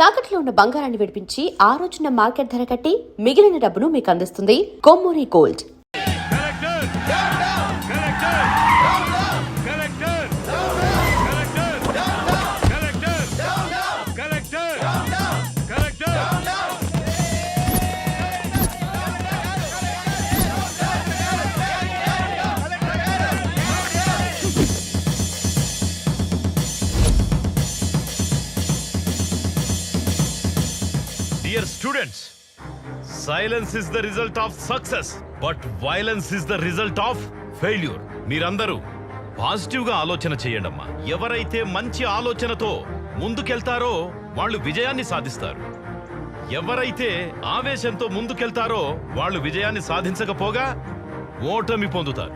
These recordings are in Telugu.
తాకట్లో ఉన్న బంగారాన్ని విడిపించి ఆ రోజున మార్కెట్ ధర కట్టి మిగిలిన డబ్బును మీకు అందిస్తుంది Kommuri gold. Dear students, silence is the result of success, but violence is the result of failure. మీరందరూ పాజిటివ్ గా ఆలోచన చేయండమ్మా. ఎవరైతే మంచి ఆలోచనతో ముందుకెళ్తారో వాళ్ళు విజయాన్ని సాధిస్తారు. ఎవరైతే ఆవేశంతో ముందుకెళ్తారో వాళ్ళు విజయాన్ని సాధించకపోగా ఓటమి పొందుతారు,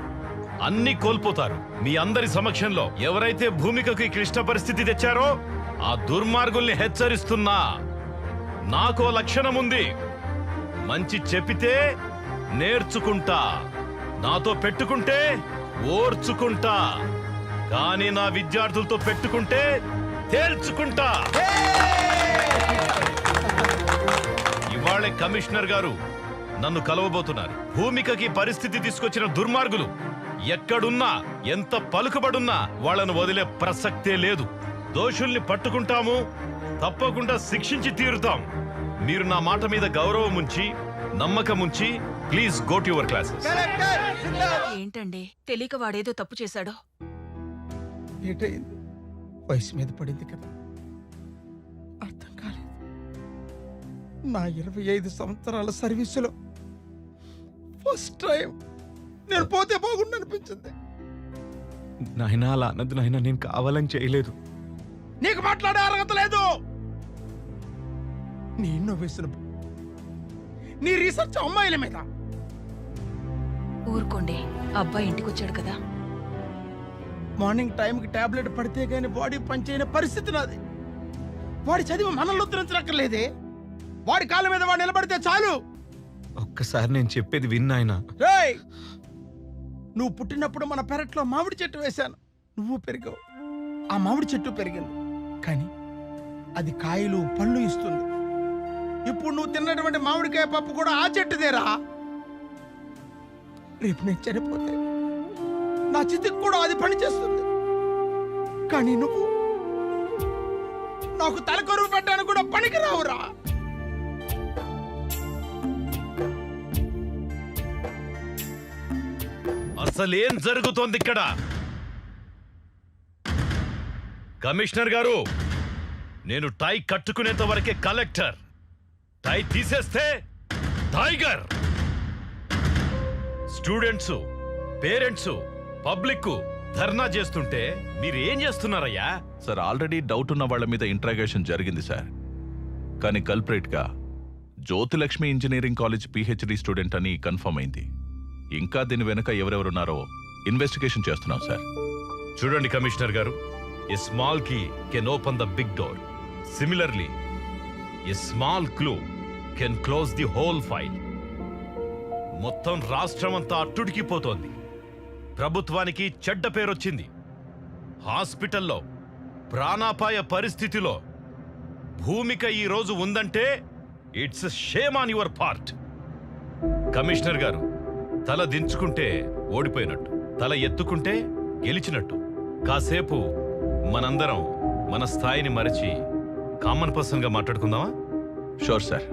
అన్ని కోల్పోతారు. మీ అందరి సమక్షంలో ఎవరైతే భూమికకి క్లిష్ట పరిస్థితి తెచ్చారో ఆ దుర్మార్గుల్ని హెచ్చరిస్తున్నా. నాకో లక్షణం ఉంది, మంచి చెప్పితే నేర్చుకుంటా, నాతో పెట్టుకుంటే ఓర్చుకుంటా, కానీ నా విద్యార్థులతో పెట్టుకుంటే తేల్చుకుంటా. ఇవాళ కమిషనర్ గారు నన్ను కలవబోతున్నారు. భూమికకి పరిస్థితి తీసుకొచ్చిన దుర్మార్గులు ఎక్కడున్నా ఎంత పలుకుబడున్నా వాళ్ళను వదిలే ప్రసక్తే లేదు. దోషుల్ని పట్టుకుంటాము, తప్పకుండా శిక్షించి తీరుతాం. మీరు నా మాట మీద గౌరవం ఉంచి నమ్మకం ఉంచి please go to your classes. ఏంటండి తెలియక వాడేదో తప్పు చేశాడో? ఏటైంది? వయసు మీద పడింది కదా, అర్థం కాలేదు. నా 25 సంవత్సరాల సర్వీసులో ఫస్ట్ టైం నేను పోతే బాగుండు అనిపించింది. నాయనా అలా అన్నది నాయనా, నేను కావాలని చేయలేదు. నీకు మాట్లాడే అర్హత లేదు. నీ ఇన్నోవేషన్, నీ రీసెర్చ్ అమ్మాయిల మీద. ఊరుకోండి, అబ్బాయి ఇంటికొచ్చాడు కదా. మార్నింగ్ టైంకి టాబ్లెట్ పడితే గానీ బాడీ పనిచేయని పరిస్థితి నాది. వాడి చదివి మనల్ని ఉద్ధరించక్కర్లేదే. వాడి కాళ్ళ మీద వాడు నిలబడితే చాలు. ఒక్కసారి నేను చెప్పేది విన్నాయనా. రేయ్, నువ్వు పుట్టినప్పుడు మన పెరట్లో మామిడి చెట్టు వేశాను, నువ్వు పెరిగావు, ఆ మామిడి చెట్టు పెరిగింది, కానీ అది కాయలు పళ్ళు ఇస్తుంది. ఇప్పుడు నువ్వు తిన్నటువంటి మామిడికాయ పప్పు కూడా ఆ చెట్టుదేరా. రేపు నేను చనిపోతే నా చితికి కూడా అది పని చేస్తుంది, కానీ నువ్వు నాకు తలకొరువు పెట్టడానికి కూడా పనికి రావురా. అసలేం జరుగుతోంది ఇక్కడ? కమిషనర్ గారు, నేను టై కట్టుకునేంత వరకే కలెక్టర్, టై తీసేస్తే టైగర్. స్టూడెంట్స్, పేరెంట్స్, పబ్లిక్ ధర్నా చేస్తుంటే మీరు ఏం చేస్తున్నారయ్యా? సార్, ఆల్రెడీ డౌట్ ఉన్న వాళ్ళ మీద ఇంట్రాగేషన్ జరిగింది సార్, కానీ కల్ప్రేట్ గా Jyothilakshmi engineering college PhD student అని కన్ఫర్మ్ అయింది. ఇంకా దీని వెనుక ఎవరెవరున్నారో ఇన్వెస్టిగేషన్ చేస్తున్నాం సార్. చూడండి కమిషనర్ గారు, a small key can open the big door. Similarly, a small clue can close the whole file. మొత్తం రాష్ట్రమంతా అట్టుడికిపోతోంది. ప్రభుత్వానికి చెడ్డ పేరొచ్చింది. హాస్పిటల్లో ప్రాణాపాయ పరిస్థితిలో భూమిక ఈ రోజు ఉందంటే it's shame on your part. Commissioner గారు, తల దించుకుంటే ఓడిపోయినట్టు, తల ఎత్తుకుంటే గెలిచినట్టు. కాసేపు మనందరం మన స్థాయిని మరచి కామన్ పర్సన్ గా మాట్లాడుకుందామా? షూర్ సార్,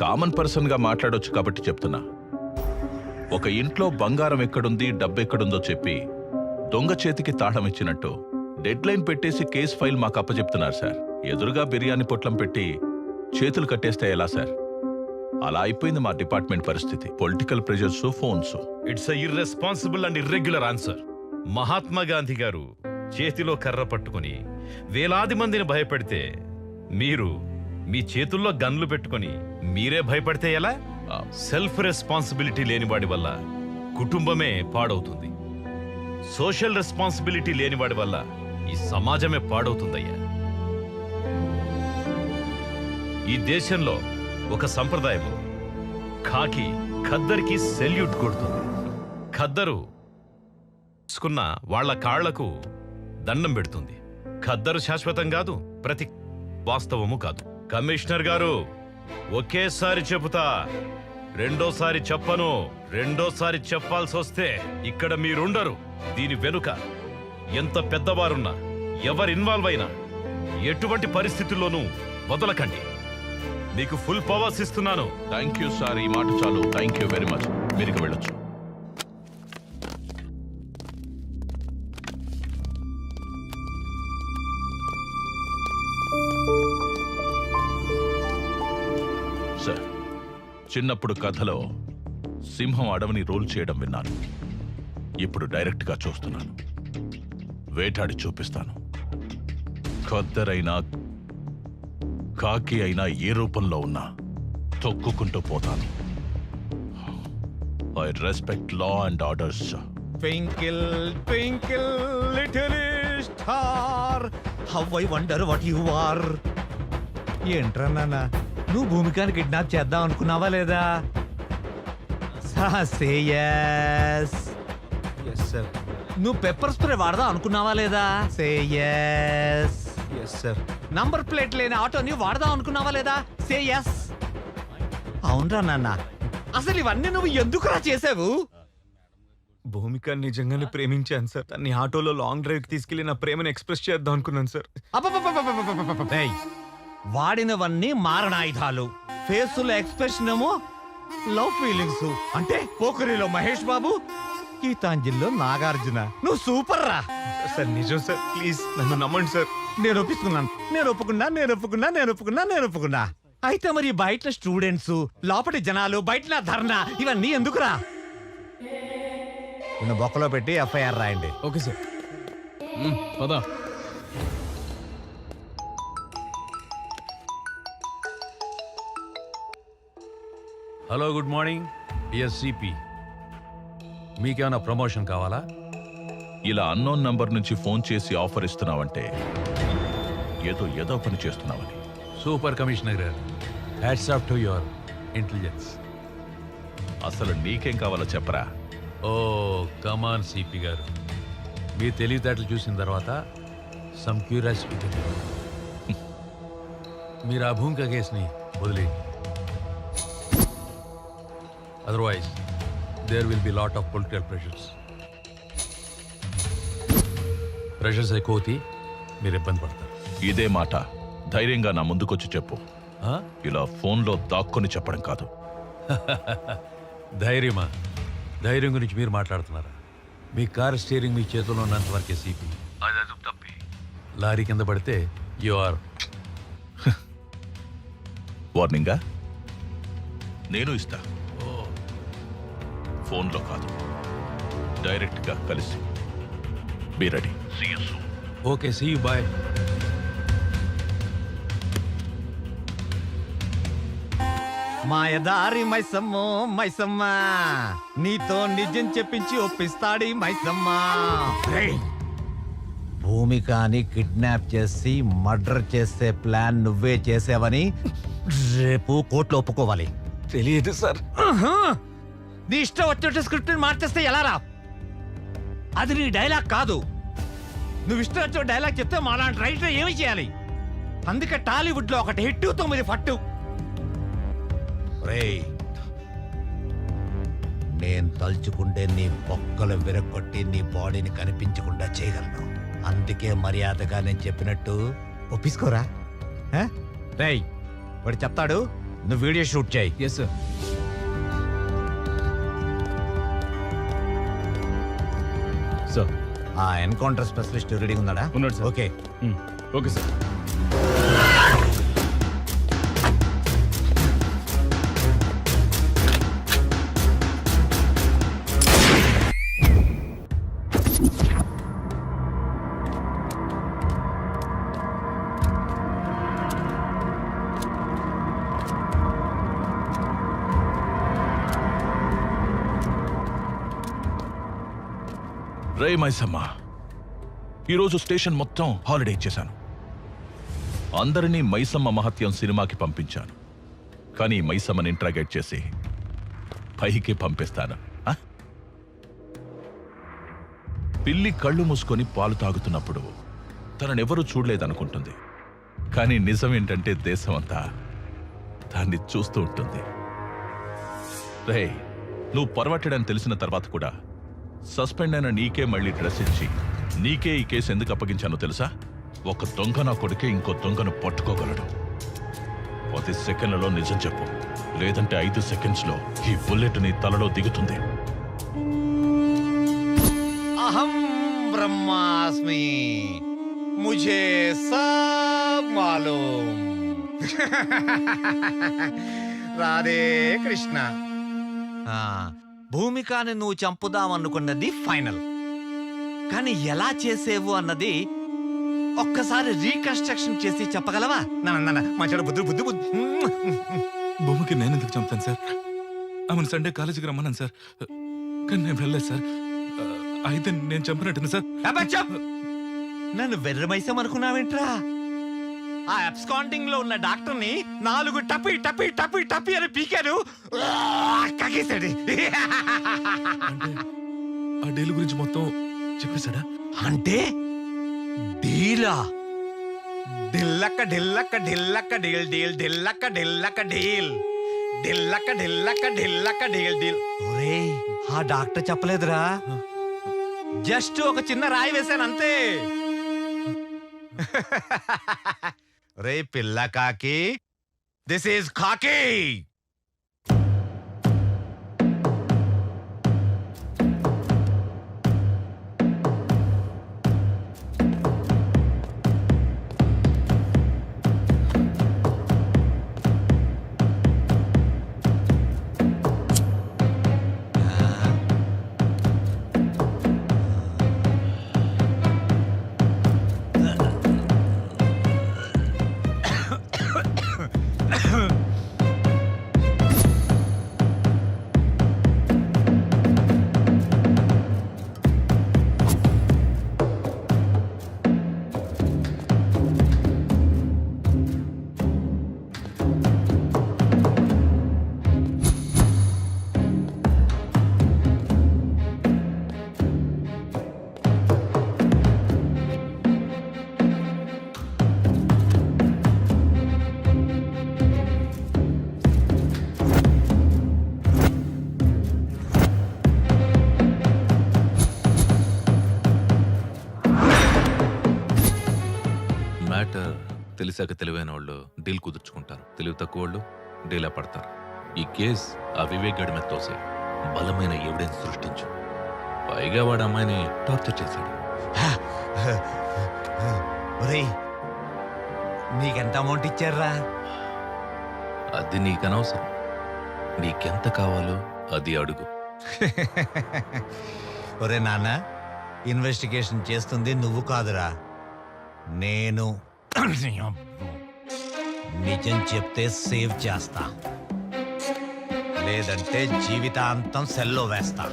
కామన్ పర్సన్ గా మాట్లాడొచ్చు కాబట్టి చెప్తున్నా. ఒక ఇంట్లో బంగారం ఎక్కడుంది, డబ్బెక్కడుందో చెప్పి దొంగ చేతికి తాళం ఇచ్చినట్టు డెడ్ లైన్ పెట్టేసి కేసు ఫైల్ మాకు అప్పచెప్తున్నారు సార్. ఎదురుగా బిర్యానీ పొట్లం పెట్టి చేతులు కట్టేస్తే ఎలా సార్? అలా అయిపోయింది మా డిపార్ట్మెంట్ పరిస్థితి. Political pressures, phones. It's irresponsible and irregular answer. Mahatma Gandhi గారు చేతిలో కర్ర పట్టుకుని వేలాది మందిని భయపెడితే మీరు మీ చేతుల్లో గన్లు పెట్టుకుని మీరే భయపడితే ఎలా? సెల్ఫ్ రెస్పాన్సిబిలిటీ లేనివాడి వల్ల కుటుంబమే పాడవుతుంది. సోషల్ రెస్పాన్సిబిలిటీ లేనివాడి వల్ల ఈ సమాజమే పాడవుతుందయ్యా. ఈ దేశంలో ఒక సంప్రదాయము, ఖాకి ఖద్దరికి సెల్యూట్ కొడుతుంది. ఖద్దరు తీసుకున్న వాళ్ల కాళ్లకు దండం పెడుతుంది. ఖద్దరు శాశ్వతం కాదు, ప్రతి వాస్తవము కాదు. కమిషనర్ గారు, ఒకేసారి చెబుతా, రెండోసారి చెప్పను. రెండోసారి చెప్పాల్సి వస్తే ఇక్కడ మీరుండరు. దీని వెనుక ఎంత పెద్దవారున్నా, ఎవరు ఇన్వాల్వ్ అయినా ఎటువంటి పరిస్థితుల్లోనూ వదలకండి. మీకు ఫుల్ పవర్స్ ఇస్తున్నాను. థ్యాంక్ యూ సార్, ఈ మాట చాలు. Thank you very much. మీరు వెళ్ళొచ్చు. సార్, చిన్నప్పుడు కథలో సింహం అడవిని రూల్ చేయడం విన్నాను. ఇప్పుడు డైరెక్ట్ గా చూస్తున్నాను. వేటాడి చూపిస్తాను. ఖద్దరైనా కాకి అయినా ఏ రూపంలో ఉన్నా తొక్కుకుంటూ పోతాను. I respect law and orders. Twinkle, twinkle, little star, how I wonder what you are. ఏంట్రా నాన్న, నువ్వు భూమికాని కిడ్నాప్ చేద్దాం అనుకున్నావా లేదా? సే yes. Yes sir. నువ్వు పెప్పర్ స్ప్రే వాడదాం అనుకున్నావా లేదా? సే yes. Yes sir. Number plate లేని ఆటోని వాడదాం అనుకున్నావా లేదా? సే yes. అవునరా నాన్న, అసలు ఇవన్నీ నువ్వు ఎందుకురా చేసావు? భూమిక నిజంగానే ప్రేమించాను సార్. తన్ని ఆటోలో లాంగ్ డ్రైవ్ కి తీసుకెళ్లి నా ప్రేమను ఎక్స్ప్రెస్ చేద్దాం అనుకున్నాను సార్. ఏయ్, వాడినవన్నీ మారణాయుధాలు. ఫేసులో ఎక్స్ప్రెషన్ ఏమో లవ్ ఫీలింగ్స్. అంటే పోకరిలో మహేష్ బాబు, గీతాంజలిలో నాగార్జున. నువ్వు సూపర్ రా సార్. నిజం సార్, ప్లీజ్ నన్ను నమ్మండి సార్. నేను ఒప్పుకున్నా. అయితే మరి బయట స్టూడెంట్స్, లోపటి జనాలు, బయట ధర్నా, ఇవన్నీ ఎందుకురా? నిన్ను బొక్కలో పెట్టి ఎఫ్ఐఆర్ రాయండి. Okay sir. పదా. Hello, good morning dear CP. మీకేమైనా ప్రమోషన్ కావాలా? ఇలా అన్నోన్ నంబర్ నుంచి ఫోన్ చేసి ఆఫర్ ఇస్తున్నావంటే ఏదో పని చేస్తున్నావని. సూపర్ కమిషనర్ గారు, hats off to your intelligence. అసలు నీకేం కావాలో చెప్పరా? ఓ కమాన్ సిపి గారు, మీ తెలివితేటలు చూసిన తర్వాత సమ్ క్యూరియాసిటీ. మీరు ఆ భూమిక కేసుని వదిలేయండి. Otherwise there will be lot of political pressures ఎక్కువతి మీరు ఇబ్బంది పడతారు. ఇదే మాట ధైర్యంగా నా ముందుకొచ్చి చెప్పు. ఆ? ఇలా ఫోన్లో దాక్కొని చెప్పడం కాదు. ధైర్యమా? ధైర్యం గురించి మీరు మాట్లాడుతున్నారా? మీ కార్ స్టీరింగ్ మీ చేతిలో ఉన్నంత వరకే సిపి. అది అదుపు తప్పి లారీ కింద పడితే యు ఆర్. వార్నింగా? నేను ఇస్తా. ఫోన్లో కాదు, డైరెక్ట్గా కలిసి. Be ready. Okay, see you, bye. మాయదారి మైసమ్మ, నీతో నిజం చెప్పించి ఒప్పిస్తాడి మైసమ్మ. భూమికాని కిడ్నాప్ చేసి మర్డర్ చేసే ప్లాన్ నువ్వే చేసావని రేపు కోర్టులో ఒప్పుకోవాలి. తెలియదు సార్. నీ ఇష్టం వచ్చినట్టు స్క్రిప్ట్ మార్చేస్తే ఎలా రా? అది నీ డైలాగ్ కాదు. నువ్వు ఇష్టం వచ్చిన డైలాగ్ చెప్తే మాలాంటి రైటర్ ఏమి చేయాలి? అందుకే టాలీవుడ్ లో ఒకటి హిట్ 9 పట్టు. నేను తలుచుకుంటే నీ బొక్కలు విరగొట్టి నీ బాడీని కనిపించకుండా చేయగలను. అందుకే మర్యాదగా నేను చెప్పినట్టు ఒప్పించుకోరా. రేయ్, వాడు చెప్తాడు, నువ్వు వీడియో షూట్ చేయి. Yes sir. సార్, ఆ ఎన్కౌంటర్ స్పెషలిస్ట్ రెడీ ఉన్నాడా? ఉన్నాడు సార్. ఓకే. Okay sir. రే మైసమ్మ, ఈరోజు స్టేషన్ మొత్తం హాలిడే ఇచ్చేశాను. అందరినీ మైసమ్మ మహత్యం సినిమాకి పంపించాను. కానీ మైసమ్మని ఇంట్రాగేట్ చేసి పైకి పంపిస్తాను. పిల్లి కళ్ళు మూసుకొని పాలు తాగుతున్నప్పుడు తననెవరూ చూడలేదనుకుంటుంది. కానీ నిజం ఏంటంటే దేశం అంతా దాన్ని చూస్తూ ఉంటుంది. రే, నువ్వు పొరవట్టడని తెలిసిన తర్వాత కూడా సస్పెండ్ అయిన నీకే మళ్ళీ డ్రెస్ ఇచ్చి నీకే ఈ కేసు ఎందుకు అప్పగించానో తెలుసా? ఒక దొంగ నా కొడుకే ఇంకో దొంగను పట్టుకోగలడు. 10 సెకండ్లలో నిజం చెప్పు, లేదంటే 5 సెకండ్స్లో ఈ బుల్లెట్ నీ తలలో దిగుతుంది. అహం బ్రహ్మాస్మి, ముझे సబ్ మాలూమ్. రాధే కృష్ణ. భూమికాని నువ్వు చంపుదామనుకున్నది ఫైనల్, కానీ ఎలా చేసేవు అన్నది ఒక్కసారి రీకన్స్ట్రక్షన్ చేసి చెప్పగలవా? మంచి బుద్ధి బుద్ధి బుద్ధి. భూమికి నేను ఎందుకు చంపుతాను సార్? ఆమెను సండే కాలేజీకి రమ్మన్నాను సార్, కానీ నేను వెళ్ళలేదు సార్. అయితే నేను చంపినట్టు సార్. నన్ను వెర్రమైసాం అనుకున్నావేంట్రా? ఆ అబ్స్కాండింగ్ లో ఉన్న డాక్టర్ని 4 టపి టపి టపి టపి అని పీకారు, కగేశాడు. అంటే ఆ డీల్ గురించి మొత్తం చెప్పేశాడా? అంటే డీలా? ఢిల్లక్క ఢిల్లక్క ఢిల్లక్క డీల్ డీల్ ఢిల్లక్క ఢిల్లక్క డీల్ ఢిల్లక్క ఢిల్లక్క ఢిల్లక్క డీల్ డీల్. ఒరేయ్, ఆ డాక్టర్ చెప్పలేదురా, జస్ట్ ఒక చిన్న రాయి వేశాను అంతే. రే పిల్ల కాకి, దిస్ ఈజ్ కాకి. మ్యాటర్ తెలిసాక తెలివైన వాళ్ళు డీల్ కుదుర్చుకుంటారు, తెలివి తక్కువ వాళ్ళు డీలా పడతారు. ఈ కేస్ ఆ వివేక్ గడి మీద తోసే బలమైన ఎవిడెన్స్ సృష్టించు. పైగా వాడు అమ్మాయిని టార్చర్ చేశాడు. ఒరేయ్, నీకెంత అమౌంట్ ఇచ్చారా? అది నీకనవసరం. నీకెంత కావాలో అది అడుగు. ఒరే నాన్న, ఇన్వెస్టిగేషన్ చేస్తుంది నువ్వు కాదురా, నేను. నిజం చెప్తే సేవ్ చేస్తా, లేదంటే జీవితాంతం సెల్లో వేస్తా.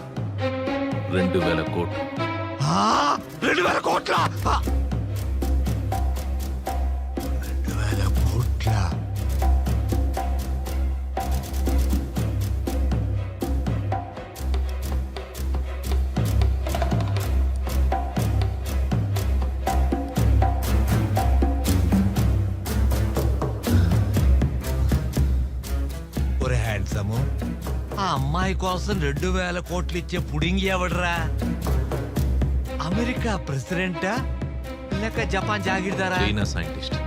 2000 కోట్లు. 2000 కోట్ల? 2000 కోట్ల? ఒరే హ్యాండ్సము, ఆ అమ్మాయి కోసం 2000 కోట్లు ఇచ్చే పుడింగి ఎవడరా? అమెరికా ప్రెసిడెంటా లేక జపాన్ జాగీర్దారా? China scientist.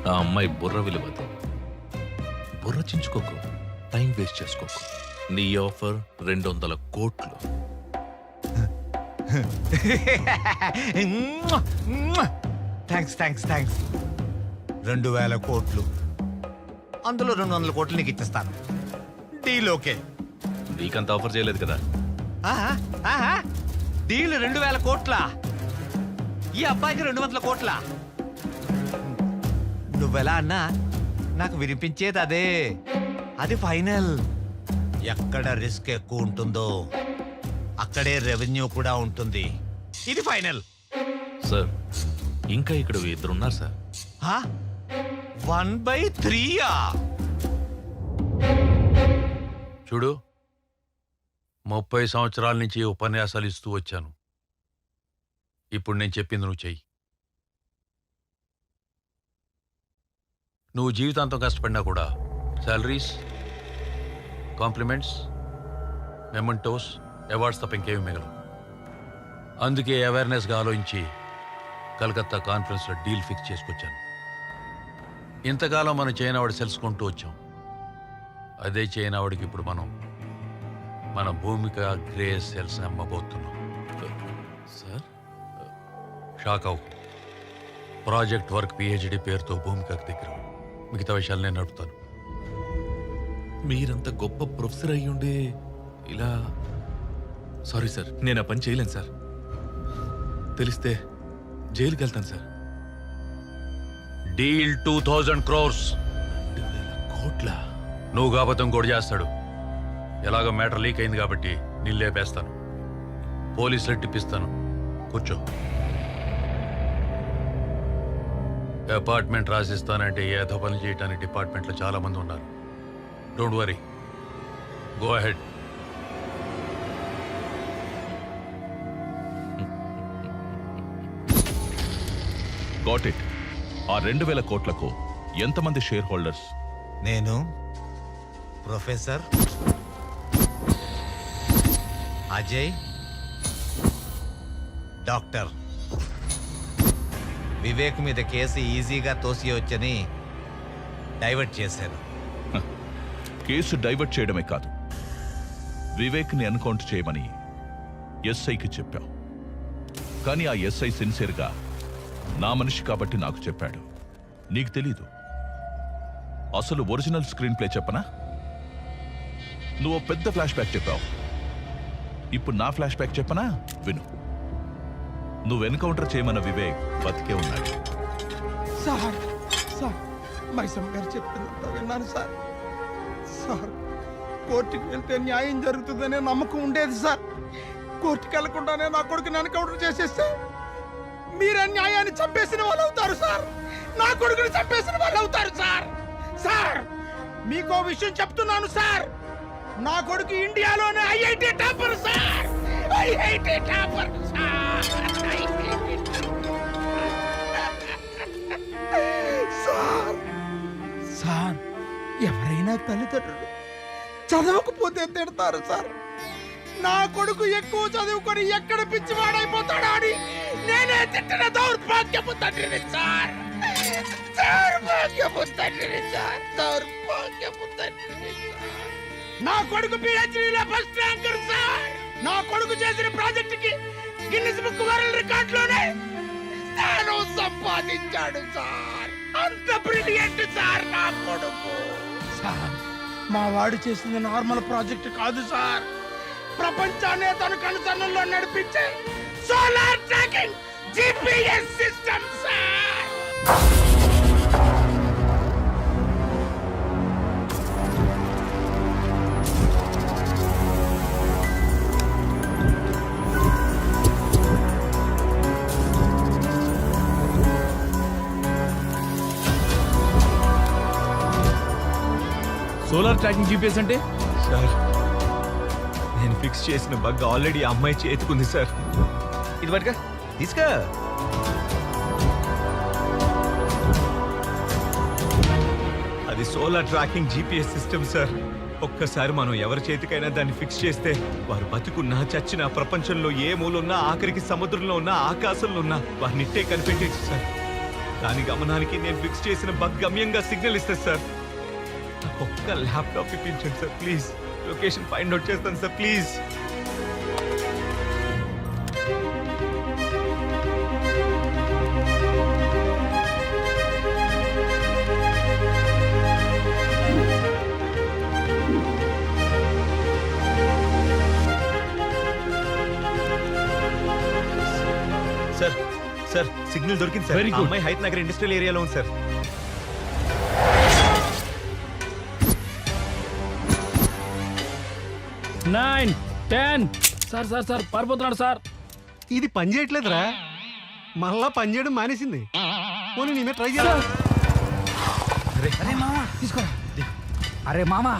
ఆ అమ్మాయి బుర్ర విలువది. బుర్ర చించుకోకు, టైం వేస్ట్ చేసుకోకు. నీ ఆఫర్ 200 కోట్లు. Thanks thanks thanks. 2000 కోట్లు, అందులో 200 కోట్లు నీకు ఇచ్చేస్తాను. Deal okay. నీకంత ఆఫర్ చేయలేదు కదా. డీల్ 2000 కోట్ల, ఈ అబ్బాయికి 200 కోట్ల. నువ్వెలా అన్నా నాకు వినిపించేది అదే. అది ఫైనల్. ఎక్కడ రిస్క్ ఎక్కువ ఉంటుందో అక్కడే రెవెన్యూ కూడా ఉంటుంది. ఇది ఫైనల్. సార్, ఇంకా ఇక్కడ 2 ఉన్నారు సార్. 1/3. చూడు, 30 సంవత్సరాల నుంచి ఉపన్యాసాలు ఇస్తూ వచ్చాను. ఇప్పుడు నేను చెప్పింది నువ్వు చెయ్యి. నువ్వు జీవితాంతం కష్టపడినా కూడా శాలరీస్, కాంప్లిమెంట్స్, మెమెంటోస్, అవార్డ్స్ తప్ప ఇంకేమి మిగలవు. అందుకే అవేర్నెస్గా ఆలోచించి కలకత్తా కాన్ఫరెన్స్లో డీల్ ఫిక్స్ చేసుకొచ్చాను. ఇంతకాలం మనం చైనావాడు తెలుసుకుంటూ వచ్చాం. అదే చైనావాడికి ఇప్పుడు మన భూమిక గ్రే సెల్స్ అమ్మబోతున్నాం. సార్ షాక్ అవు. ప్రాజెక్ట్ వర్క్ పిహెచ్డి పేరుతో భూమికకు దగ్గర. మిగతా విషయాలు నేను నడుపుతాను. మీరంత గొప్ప ప్రొఫెసర్ అయ్యుండే ఇలా... సారీ సార్, నేను ఆ పని చేయలేను సార్. తెలిస్తే జైలుకి వెళ్తాను సార్. Deal 2000 crores. 2,000 కోట్ల? నువ్వు కాకపోతే ఇంకోటి చేస్తాడు. ఎలాగో మ్యాటర్ లీక్ అయింది కాబట్టి నేను లేపేస్తాను. పోలీసులు టిప్పిస్తాను. కూర్చో. అపార్ట్మెంట్ రాసిస్తానంటే ఏదో పని చేయడానికి డిపార్ట్మెంట్లో చాలా మంది ఉన్నారు. Don't worry, go ahead. Got it. ఆ 2,000 కోట్లకు ఎంతమంది షేర్ హోల్డర్స్? నేను, ప్రొఫెసర్ అజయ్, డాక్టర్ వివేక్ మీద కేసు ఈజీగా తోసియవచ్చని డైవర్ట్ చేశాను. కేసు డైవర్ట్ చేయడమే కాదు, వివేక్ని ఎన్కౌంటర్ చేయమని ఎస్ఐకి చెప్పావు. కానీ ఆ ఎస్ఐ సిన్సియర్గా నా మనిషి కాబట్టి నాకు చెప్పాడు. నీకు తెలీదు. అసలు ఒరిజినల్ స్క్రీన్ ప్లే చెప్పనా? నువ్వు పెద్ద ఫ్లాష్ బ్యాక్ చెప్పావు. ఇప్పుడు నా ఫ్లాష్ బ్యాక్ చెప్పనా? విను. నువ్వు ఎన్కౌంటర్ చేయమన్న వివేక్ బతికే ఉన్నాడు. సార్ సార్ మైసమ్మ గారు చెప్తున్నంత విన్నాను సార్. సార్, కోర్టుకి వెళ్తే న్యాయం జరుగుతుందనే నమ్మకం ఉండేది సార్. కోర్టుకి వెళ్లకుండానే నా కొడుకుని ఎన్కౌంటర్ చేసేస్తే మీరే న్యాయాన్ని చంపేసిన వాళ్ళు అవుతారు సార్. నా కొడుకుని చంపేసిన వాళ్ళు అవుతారు సార్. సార్, మీకో విషయం చెప్తున్నాను సార్. నా కొడుకు ఇండియాలోనే IIT topper sir. IIT topper sir. Sir sir, ఎవరైనా తల్లిదండ్రులు చదవకపోతే తిడతారు సార్. నా కొడుకు ఎక్కువ చదువుకొని ఎక్కడ పిచ్చివాడైపోతాడా అని నేనే తిట్టిన దౌర్భాగ్యపు తండ్రిని సార్. దౌర్భాగ్యపు తండ్రిని సార్. దౌర్భాగ్యపు తండ్రిని సార్. నా కొడుకు పిహెచ్డీలో ఫస్ట్ ర్యాంకర్ సార్. నా కొడుకు చేసిన ప్రాజెక్ట్ కి గిన్నిస్ బుక్ వరల్డ్ రికార్డ్ లోనే స్థానం సంపాదించాడు సార్. అంత బ్రిలియంట్ సార్ నా కొడుకు. సార్, మా వాడు చేసింది నార్మల్ ప్రాజెక్ట్ కాదు సార్. ప్రపంచాన్ని తన కనుసన్నల్లో నడిపించే solar tracking GPS system sir. Solar tracking GPS అంటే? సార్, నేను ఫిక్స్ చేసిన బగ్ ఆల్రెడీ ఆ అమ్మాయి చేతుకుంది సార్. ఇది పట్టుగా తీసుకో. అది solar tracking GPS system sir. ఒక్కసారి మనం ఎవరి చేతికైనా దాన్ని ఫిక్స్ చేస్తే వారు బతుకున్నా చచ్చినా ప్రపంచంలో ఏ మూలున్నా ఆఖరికి సముద్రంలో ఉన్నా ఆకాశంలో ఉన్నా వారినిట్టే కనిపెట్టేచ్చు సార్. దాని గమనానికి నేను ఫిక్స్ చేసిన బగ్ గమ్యంగా సిగ్నల్ ఇస్తుంది సార్. ఒక్క ల్యాప్టాప్ ఇప్పించండి sir please. Location find out చేస్తాను sir please. Sir sir, signal దొరికింది సార్. Very ఆ good. అమ్మాయి హైత్ నగర్ ఇండస్ట్రియల్ ఏరియాలో ఉంది సార్. 9, 10. సార్ సార్ సార్ పారిపోతున్నాడు సార్. ఇది పని చేయట్లేదురా. మళ్ళా పని చేయడం మానేసింది. పోనీ నేనే ట్రై చేయాలి. అరే మామా తీసుకోరా. అరే మామా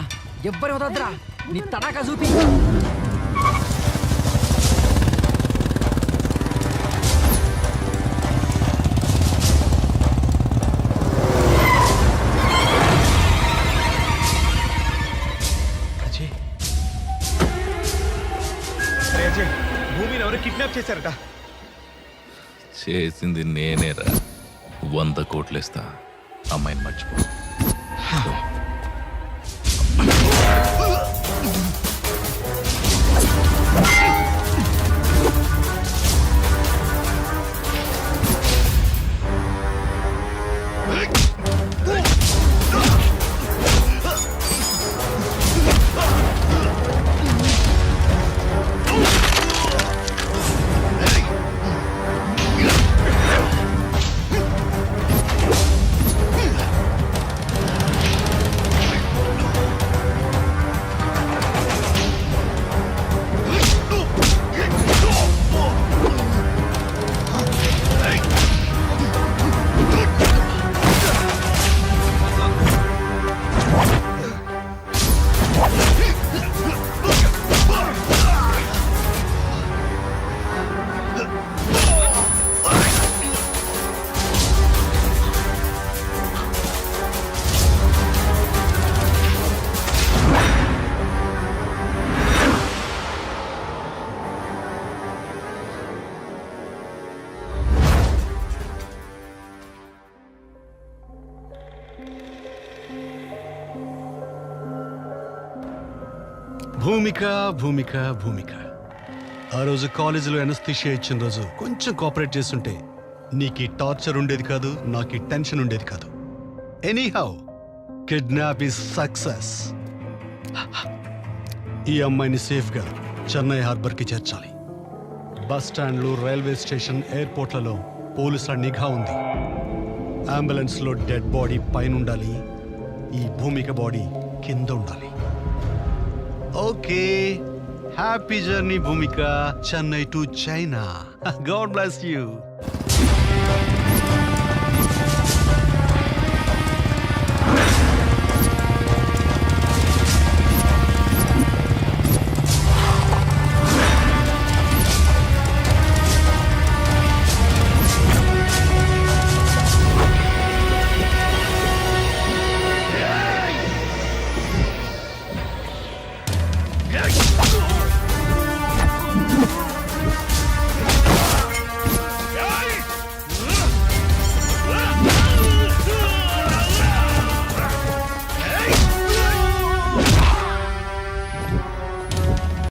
ఎవ్వరి వదద్రా, నీ తడాకా చూపి. కిడ్నాప్ చేశారట. చేసింది నేనేరా. 100 కోట్లేస్తా, అమ్మాయిని మర్చిపో. భూమిక భూమిక భూమిక, ఆ రోజు కాలేజీలో ఎనస్థిషియా ఇచ్చిన రోజు కొంచెం కోఆపరేట్ చేస్తుంటే నీకు ఈ టార్చర్ ఉండేది కాదు, నాకు ఈ టెన్షన్ ఉండేది కాదు. Anyhow, kidnap is success. ఈ అమ్మాయిని సేఫ్గా చెన్నై హార్బర్కి చేర్చాలి. బస్ స్టాండ్లు, రైల్వే స్టేషన్, ఎయిర్పోర్ట్లలో పోలీసుల నిఘా ఉంది. అంబులెన్స్లో డెడ్ బాడీ పైన ఉండాలి, ఈ భూమిక బాడీ కింద ఉండాలి. Okay, happy journey Bhumika, Chennai to China. God bless you.